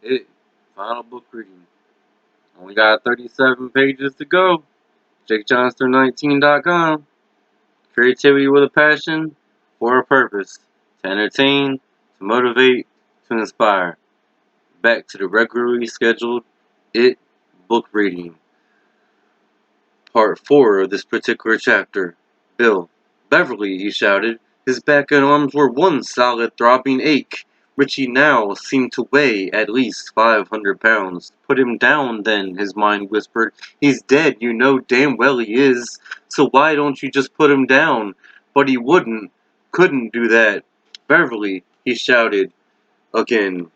It. Final book reading. Only got 37 pages to go. JakeJohnson19.com. Creativity with a passion, for a purpose. To entertain, to motivate, to inspire. Back to the regularly scheduled It book reading. Part 4 of this particular chapter. Bill. Beverly, he shouted. His back and arms were one solid throbbing ache. Richie now seemed to weigh at least 500 pounds. Put him down, then, his mind whispered. He's dead, you know damn well he is. So why don't you just put him down? But he couldn't do that. Beverly, he shouted again.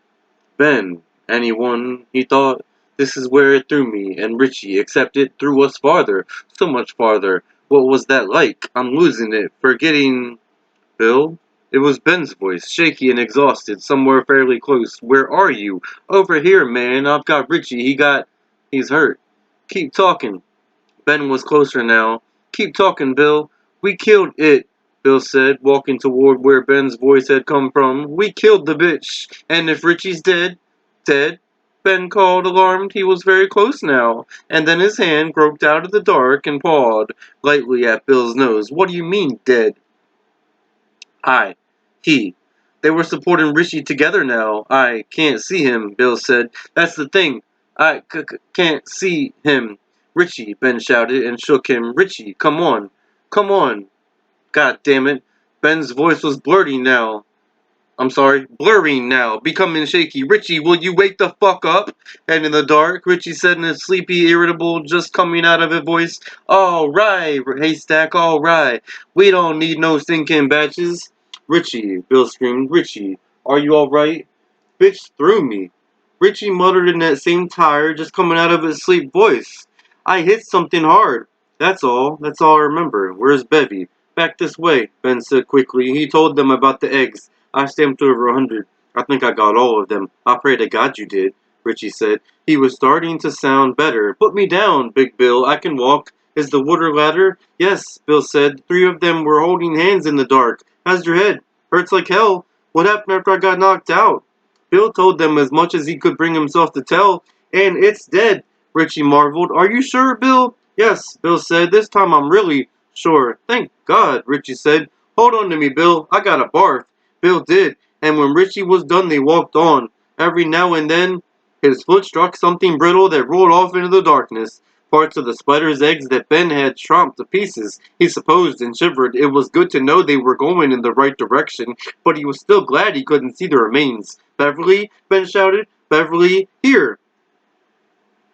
Ben, anyone, he thought. This is where it threw me, and Richie, except it threw us farther, so much farther. What was that like? I'm losing it, forgetting... Bill? It was Ben's voice, shaky and exhausted, somewhere fairly close. Where are you? Over here, man. I've got Richie. He's hurt. Keep talking. Ben was closer now. Keep talking, Bill. We killed it, Bill said, walking toward where Ben's voice had come from. We killed the bitch. And if Richie's dead? Dead? Ben called, alarmed. He was very close now. And then his hand groped out of the dark and pawed lightly at Bill's nose. What do you mean, dead? He. They were supporting Richie together now. I can't see him, Bill said. That's the thing. I can't see him. Richie, Ben shouted and shook him. Richie, come on. Come on. God damn it. Ben's voice was blurring now, becoming shaky. Richie, will you wake the fuck up? And in the dark, Richie said in a sleepy, irritable, just coming out of his voice, all right, Haystack, all right. We don't need no stinking batches. Richie, Bill screamed. Richie, are you all right? Bitch threw me. Richie muttered in that same tired, just coming out of his sleep voice. I hit something hard. That's all. That's all I remember. Where's Bevy? Back this way, Ben said quickly. He told them about the eggs. I stamped over 100. I think I got all of them. I pray to God you did, Richie said. He was starting to sound better. Put me down, Big Bill. I can walk. Is the water ladder? Yes, Bill said. 3 of them were holding hands in the dark. How's your head? Hurts like hell. What happened after I got knocked out? Bill told them as much as he could bring himself to tell. And it's dead, Richie marveled. Are you sure, Bill? Yes, Bill said. This time I'm really sure. Thank God, Richie said. Hold on to me, Bill. I got a barf. Bill did, and when Richie was done, they walked on. Every now and then, his foot struck something brittle that rolled off into the darkness. Parts of the spider's eggs that Ben had chomped to pieces, he supposed, and shivered. It was good to know they were going in the right direction, but he was still glad he couldn't see the remains. Beverly, Ben shouted. Beverly, here!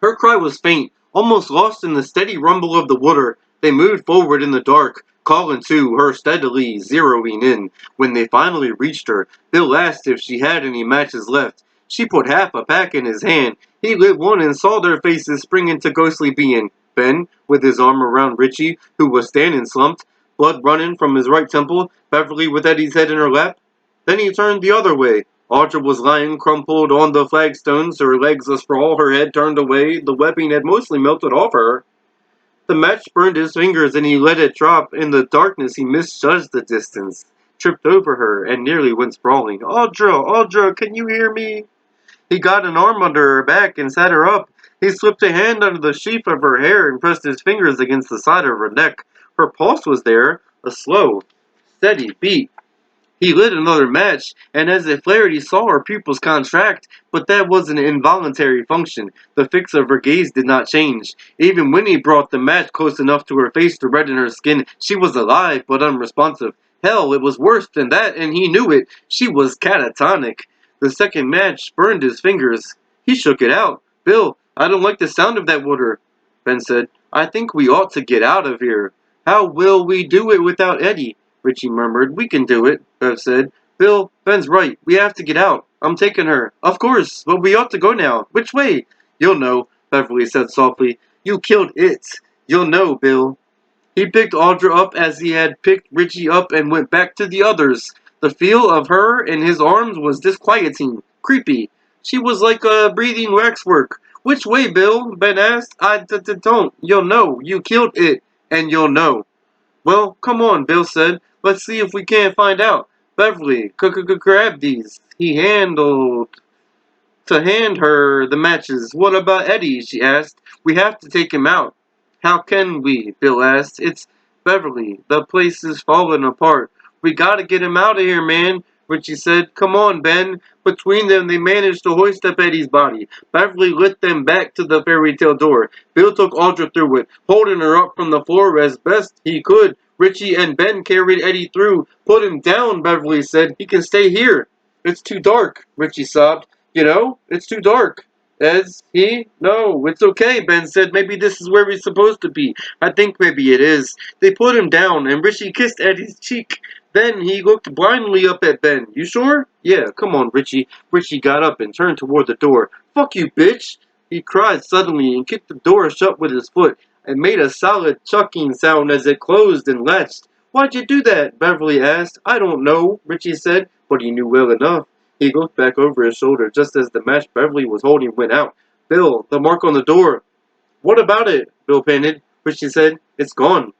Her cry was faint, almost lost in the steady rumble of the water. They moved forward in the dark, calling to her steadily, zeroing in. When they finally reached her, Bill asked if she had any matches left. She put half a pack in his hand. He lit one and saw their faces spring into ghostly being. Ben, with his arm around Richie, who was standing slumped, blood running from his right temple, Beverly with Eddie's head in her lap. Then he turned the other way. Audra was lying crumpled on the flagstones, her legs asprawl, her head turned away. The webbing had mostly melted off her. The match burned his fingers and he let it drop. In the darkness he misjudged the distance, tripped over her, and nearly went sprawling. Audra, can you hear me? He got an arm under her back and sat her up. He slipped a hand under the sheath of her hair and pressed his fingers against the side of her neck. Her pulse was there, a slow, steady beat. He lit another match, and as it flared he saw her pupils contract, but that was an involuntary function. The fix of her gaze did not change. Even when he brought the match close enough to her face to redden her skin, she was alive but unresponsive. Hell, it was worse than that, and he knew it. She was catatonic. The second match burned his fingers. He shook it out. Bill, I don't like the sound of that water, Ben said. I think we ought to get out of here. How will we do it without Eddie? Richie murmured. We can do it, Bev said. Bill, Ben's right. We have to get out. I'm taking her. Of course, but we ought to go now. Which way? You'll know, Beverly said softly. You killed it. You'll know, Bill. He picked Audra up as he had picked Richie up and went back to the others. The feel of her in his arms was disquieting, creepy. She was like a breathing waxwork. Which way, Bill? Ben asked. Don't. You'll know. You killed it, and you'll know. Well, come on, Bill said. Let's see if we can't find out. Beverly, grab these. He handled to hand her the matches. "What about Eddie?" she asked. "We have to take him out." "How can we?" Bill asked. "It's Beverly. The place is falling apart. We gotta get him out of here, man," Richie said. "Come on, Ben." Between them, they managed to hoist up Eddie's body. Beverly lit them back to the fairy tale door. Bill took Audra through it, holding her up from the floor as best he could. Richie and Ben carried Eddie through. "Put him down," Beverly said. "He can stay here." "It's too dark," Richie sobbed. "You know, it's too dark." No, it's okay," Ben said. "Maybe this is where we're supposed to be." "I think maybe it is." They put him down, and Richie kissed Eddie's cheek. Then he looked blindly up at Ben. "You sure?" "Yeah, come on, Richie." Richie got up and turned toward the door. "Fuck you, bitch!" He cried suddenly and kicked the door shut with his foot. It made a solid chucking sound as it closed and latched. "Why'd you do that?" Beverly asked. "I don't know," Richie said, but he knew well enough. He looked back over his shoulder just as the match Beverly was holding went out. "Bill, the mark on the door." "What about it?" Bill panted. Richie said, "It's gone."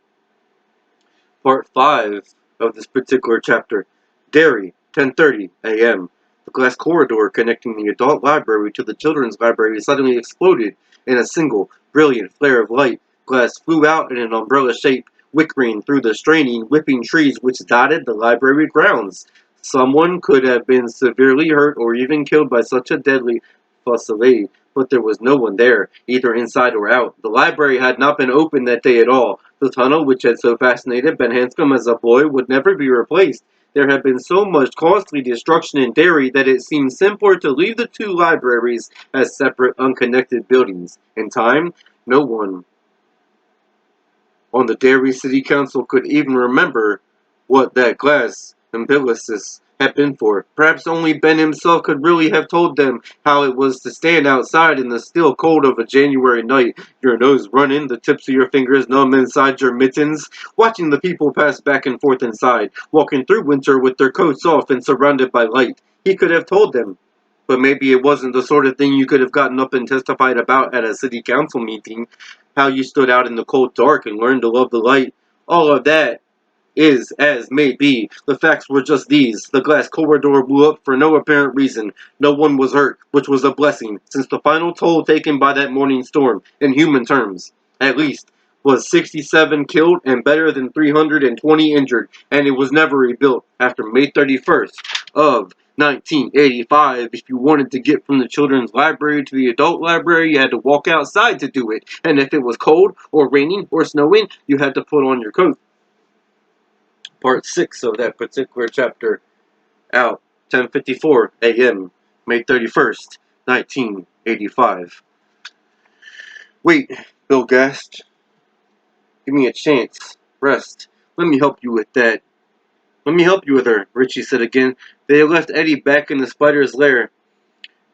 Part 5 of this particular chapter. Derry, 10:30 a.m. The glass corridor connecting the adult library to the children's library suddenly exploded in a single, brilliant flare of light. Glass flew out in an umbrella shape, whickering through the straining, whipping trees which dotted the library grounds. Someone could have been severely hurt or even killed by such a deadly fusillade, but there was no one there, either inside or out. The library had not been opened that day at all. The tunnel, which had so fascinated Ben Hanscom as a boy, would never be replaced. There had been so much costly destruction in Derry that it seemed simpler to leave the two libraries as separate, unconnected buildings. In time, no one on the Derry City Council could even remember what that glass umbilicus had been for. Perhaps only Ben himself could really have told them how it was to stand outside in the still cold of a January night, your nose running, the tips of your fingers numb inside your mittens, watching the people pass back and forth inside, walking through winter with their coats off and surrounded by light. He could have told them. But maybe it wasn't the sort of thing you could have gotten up and testified about at a city council meeting. How you stood out in the cold dark and learned to love the light. All of that is as may be. The facts were just these. The glass corridor blew up for no apparent reason. No one was hurt, which was a blessing, since the final toll taken by that morning storm, in human terms, at least, was 67 killed and better than 320 injured, and it was never rebuilt after May 31st of 1985. If you wanted to get from the children's library to the adult library, you had to walk outside to do it, and if it was cold or raining or snowing, you had to put on your coat. Part 6 of that particular chapter out 10:54 a.m. May 31st, 1985. "Wait," Bill gasped. "Give me a chance. Rest. Let me help you with that." "Let me help you with her," Richie said again. They had left Eddie back in the spider's lair,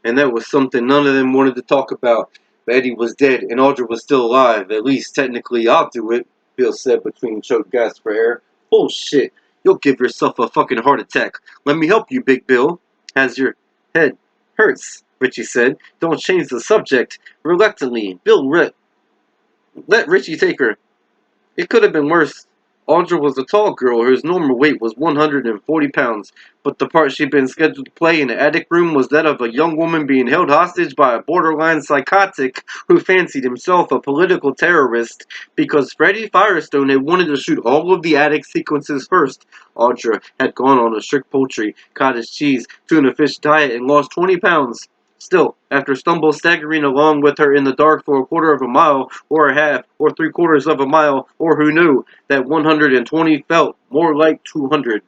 and that was something none of them wanted to talk about. But Eddie was dead, and Audra was still alive. "At least, technically, I'll do it," Bill said between choked gasps for air. "Bullshit. You'll give yourself a fucking heart attack. Let me help you, Big Bill." "Has your head hurts," Richie said. "Don't change the subject." Reluctantly, Bill let Richie take her. It could have been worse. Audra was a tall girl whose normal weight was 140 pounds, but the part she'd been scheduled to play in the attic room was that of a young woman being held hostage by a borderline psychotic who fancied himself a political terrorist because Freddie Firestone had wanted to shoot all of the attic sequences first. Audra had gone on a strict poultry, cottage cheese, tuna fish diet and lost 20 pounds. Still, after Stumble staggering along with her in the dark for a quarter of a mile, or a half, or 3/4 of a mile, or who knew, that 120 felt more like 200.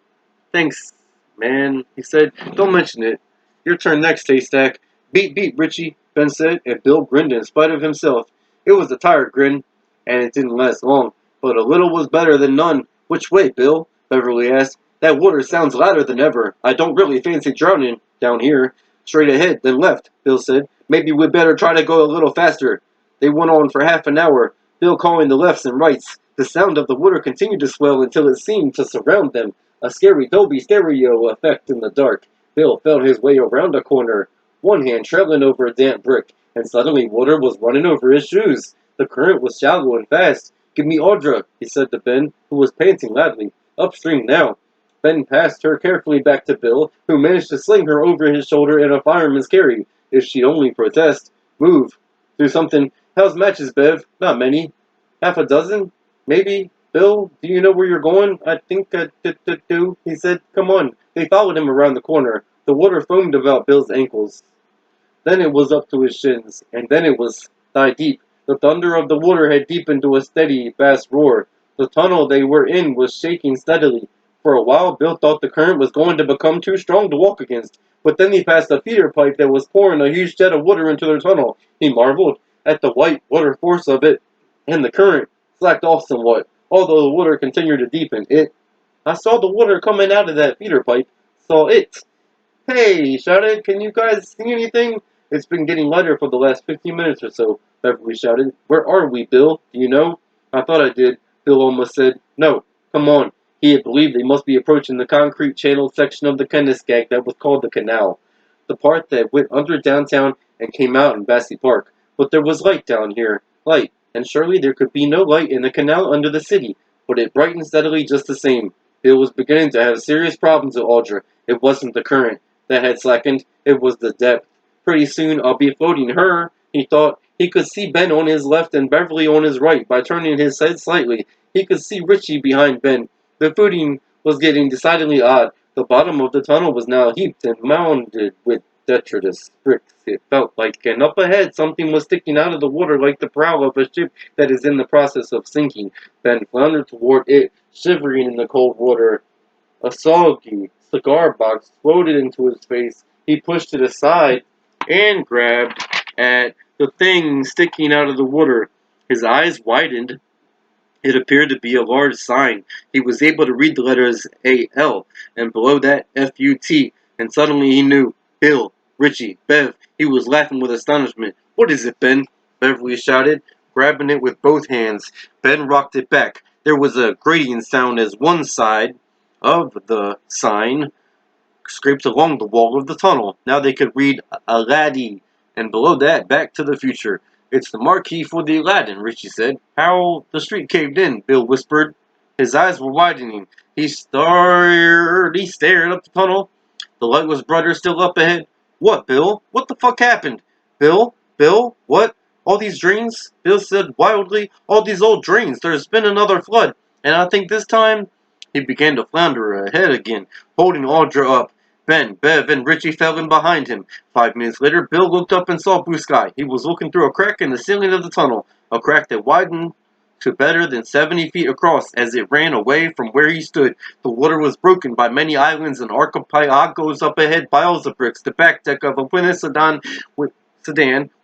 "Thanks, man," he said. "Don't mention it." "Your turn next, Haystack." "Beep, beep, Richie," Ben said, and Bill grinned in spite of himself. It was a tired grin, and it didn't last long, but a little was better than none. "Which way, Bill?" Beverly asked. "That water sounds louder than ever. I don't really fancy drowning down here." "Straight ahead, then left," Bill said. "Maybe we'd better try to go a little faster." They went on for half an hour, Bill calling the lefts and rights. The sound of the water continued to swell until it seemed to surround them, a scary Dolby stereo effect in the dark. Bill felt his way around a corner, one hand trailing over a damp brick, and suddenly water was running over his shoes. The current was shallow and fast. "Give me Audra," he said to Ben, who was panting loudly. "Upstream now." Ben passed her carefully back to Bill, who managed to sling her over his shoulder in a fireman's carry. if she'd only protest. Move. Do something. How's matches, Bev? Not many. Half a dozen? Maybe. Bill, do you know where you're going? I think I do, he said. Come on. They followed him around the corner. The water foamed about Bill's ankles. Then it was up to his shins, and then it was thigh-deep. The thunder of the water had deepened to a steady, vast roar. The tunnel they were in was shaking steadily. For a while, Bill thought the current was going to become too strong to walk against, but then he passed a feeder pipe that was pouring a huge jet of water into their tunnel. He marveled at the white water force of it, and the current slacked off somewhat, although the water continued to deepen. I saw the water coming out of that feeder pipe. Saw it. Hey, he shouted, can you guys see anything? It's been getting lighter for the last 15 minutes or so, Beverly shouted. Where are we, Bill? Do you know? I thought I did, Bill almost said. No, come on. He had believed they must be approaching the concrete channel section of the Kennisgag that was called the canal, the part that went under downtown and came out in Bassey Park. But there was light down here. Light. And surely there could be no light in the canal under the city, but it brightened steadily just the same. Bill was beginning to have serious problems with Audra. It wasn't the current that had slackened, it was the depth. Pretty soon I'll be floating her, he thought. He could see Ben on his left and Beverly on his right. By turning his head slightly, he could see Richie behind Ben. The footing was getting decidedly odd. The bottom of the tunnel was now heaped and mounded with detritus bricks, it felt like, and up ahead something was sticking out of the water like the prow of a ship that is in the process of sinking. Ben floundered toward it, shivering in the cold water. A soggy cigar box floated into his face. He pushed it aside and grabbed at the thing sticking out of the water. His eyes widened. It appeared to be a large sign. He was able to read the letters A-L, and below that F-U-T, and suddenly he knew. Bill, Richie, Bev. He was laughing with astonishment. What is it, Ben? Beverly shouted, grabbing it with both hands. Ben rocked it back. There was a grating sound as one side of the sign scraped along the wall of the tunnel. Now they could read Aladdin, and below that, Back to the Future. It's the marquee for the Aladdin, Richie said. How the street caved in, Bill whispered. His eyes were widening. He stared up the tunnel. The light was brighter still up ahead. What, Bill? What the fuck happened? Bill, what? All these drains? Bill said wildly. All these old drains. There's been another flood. And I think this time... He began to flounder ahead again, holding Audra up. Ben, Bev, and Richie fell in behind him. 5 minutes later, Bill looked up and saw blue sky. He was looking through a crack in the ceiling of the tunnel, a crack that widened to better than 70 feet across as it ran away from where he stood. The water was broken by many islands and archipelagos up ahead, piles of bricks. The back deck of a Plymouth sedan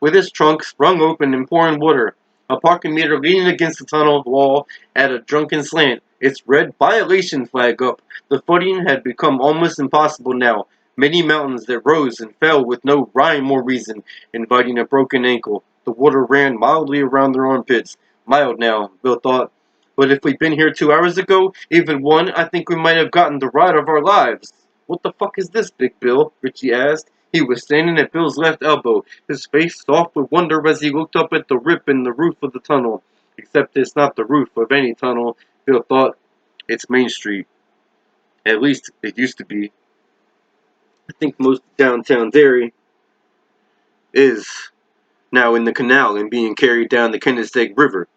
with its trunk sprung open and pouring water. A parking meter leaning against the tunnel wall at a drunken slant, its red violation flag up. The footing had become almost impossible now. Many mountains that rose and fell with no rhyme or reason, inviting a broken ankle. The water ran mildly around their armpits. Mild now, Bill thought. But if we'd been here 2 hours ago, even one, I think we might have gotten the ride of our lives. What the fuck is this, Big Bill? Richie asked. He was standing at Bill's left elbow, his face soft with wonder as he looked up at the rip in the roof of the tunnel. Except it's not the roof of any tunnel, Bill thought. It's Main Street. At least it used to be. I think most downtown Derry is now in the canal and being carried down the Kennisgag River.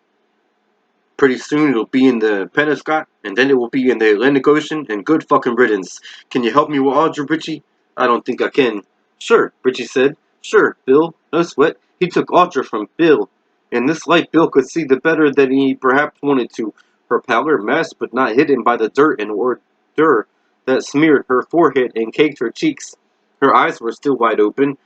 Pretty soon it'll be in the Penobscot, and then it will be in the Atlantic Ocean, and good fucking riddance. Can you help me with Audra, Richie? I don't think I can. Sure, Richie said. Sure, Bill. No sweat. He took Audra from Bill. In this light, Bill could see the better than he perhaps wanted to. Her pallor masked but not hidden by the dirt and ordure that smeared her forehead and caked her cheeks. Her eyes were still wide open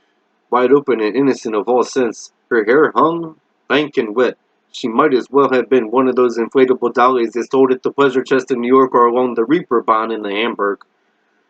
and innocent of all sense. Her hair hung lank and wet. She might as well have been one of those inflatable dollies they sold at the Pleasure Chest in New York or along the Reeperbahn in the Hamburg.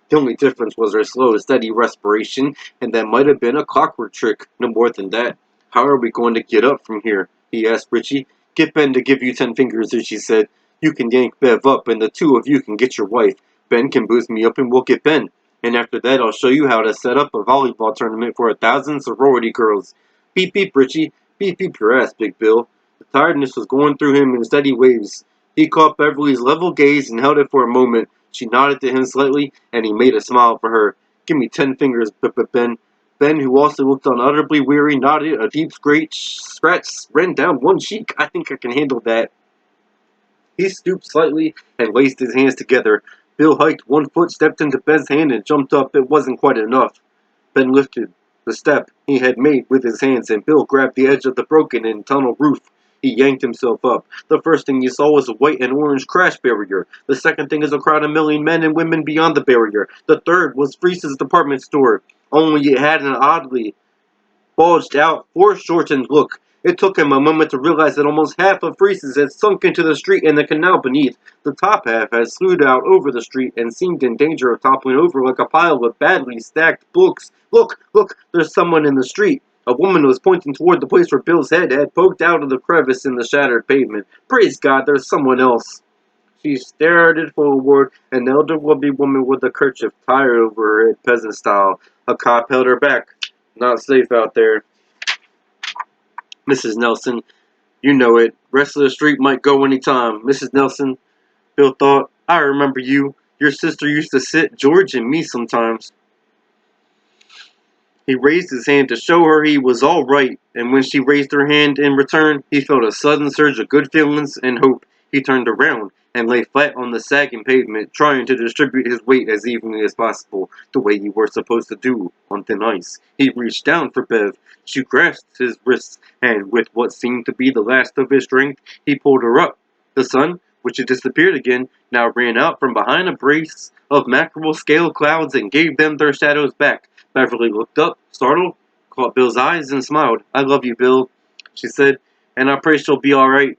The only difference was her slow, steady respiration, and that might have been a clockwork trick, no more than that. How are we going to get up from here? He asked Richie. Get Ben to give you 10 fingers, Richie said. You can yank Bev up, and the two of you can get your wife. Ben can boost me up, and we'll get Ben. And after that, I'll show you how to set up a volleyball tournament for 1,000 sorority girls. Beep beep, Richie. Beep beep your ass, Big Bill. The tiredness was going through him in steady waves. He caught Beverly's level gaze and held it for a moment. She nodded to him slightly, and he made a smile for her. Give me 10 fingers, Ben. Ben, who also looked unutterably weary, nodded. A deep scratch ran down one cheek. I think I can handle that. He stooped slightly and laced his hands together. Bill hiked one foot, stepped into Ben's hand, and jumped up. It wasn't quite enough. Ben lifted the step he had made with his hands, and Bill grabbed the edge of the broken-in tunnel roof. He yanked himself up. The first thing he saw was a white and orange crash barrier. The second thing is a crowd of million men and women beyond the barrier. The third was Freese's department store, only it had an oddly bulged out, foreshortened look. It took him a moment to realize that almost half of Freese's had sunk into the street and the canal beneath. The top half had slewed out over the street and seemed in danger of toppling over like a pile of badly stacked books. Look, look, there's someone in the street. A woman was pointing toward the place where Bill's head had poked out of the crevice in the shattered pavement. Praise God, there's someone else. She started forward, an elderly woman with a kerchief tied over her head, peasant style. A cop held her back. Not safe out there. Mrs. Nelson, you know it. Rest of the street might go any time. Mrs. Nelson, Bill thought, I remember you. Your sister used to sit George and me sometimes. He raised his hand to show her he was all right, and when she raised her hand in return, he felt a sudden surge of good feelings and hope. He turned around and lay flat on the sagging pavement, trying to distribute his weight as evenly as possible, the way you were supposed to do on thin ice. He reached down for Bev. She grasped his wrists, and with what seemed to be the last of his strength, he pulled her up. The sun, which had disappeared again, now ran out from behind a brace of mackerel-scale clouds and gave them their shadows back. Beverly looked up, startled, caught Bill's eyes, and smiled. I love you, Bill, she said, and I pray she'll be all right.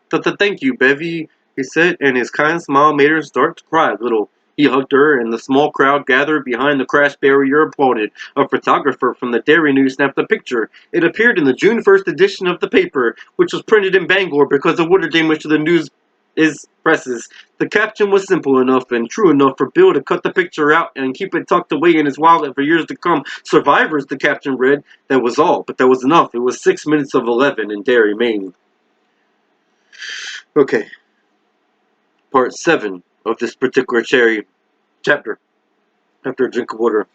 Thank you, Bevy, he said, and his kind smile made her start to cry a little. He hugged her, and the small crowd gathered behind the crash barrier applauded. A photographer from the Dairy News snapped a picture. It appeared in the June 1st edition of the paper, which was printed in Bangor because of water damage to the news presses. The caption was simple enough and true enough for Bill to cut the picture out and keep it tucked away in his wallet for years to come. Survivors, the caption read. That was all, but that was enough. It was 6 minutes of 11 in Derry, Maine. Okay. Part 7 of this particular chapter. After a drink of water.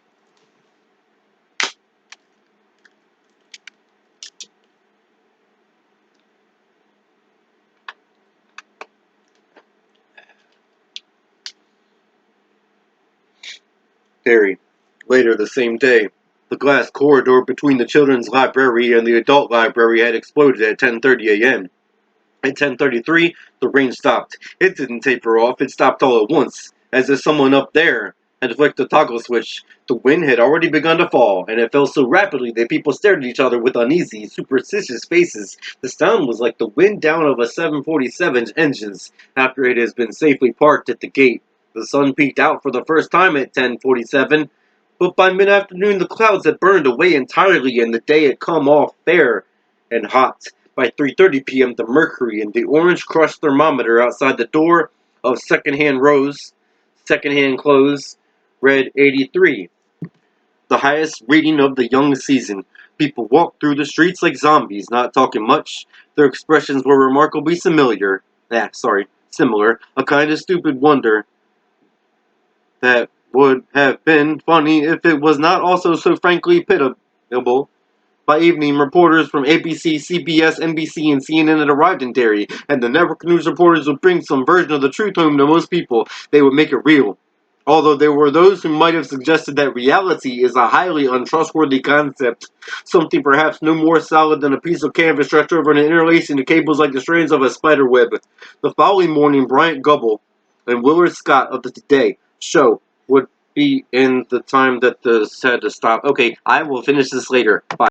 Derry. Later the same day. The glass corridor between the children's library and the adult library had exploded at 10:30 a.m. At 10:33, the rain stopped. It didn't taper off, it stopped all at once, as if someone up there had flicked a toggle switch. The wind had already begun to fall, and it fell so rapidly that people stared at each other with uneasy, superstitious faces. The sound was like the wind down of a 747's engines after it has been safely parked at the gate. The sun peeked out for the first time at 10:47, but by mid-afternoon the clouds had burned away entirely and the day had come off fair and hot. By 3:30 p.m., the mercury in the orange crushed thermometer outside the door of secondhand clothes, read 83, the highest reading of the young season. People walked through the streets like zombies, not talking much. Their expressions were remarkably similar, a kind of stupid wonder that would have been funny if it was not also so frankly pitiable. By evening, reporters from ABC, CBS, NBC, and CNN had arrived in Derry, and the network news reporters would bring some version of the truth home to most people. They would make it real. Although there were those who might have suggested that reality is a highly untrustworthy concept, something perhaps no more solid than a piece of canvas stretched over and interlacing the cables like the strands of a spider web. The following morning, Bryant Gumbel and Willard Scott of the Today show would be in the time that this had to stop. Okay, I will finish this later. Bye.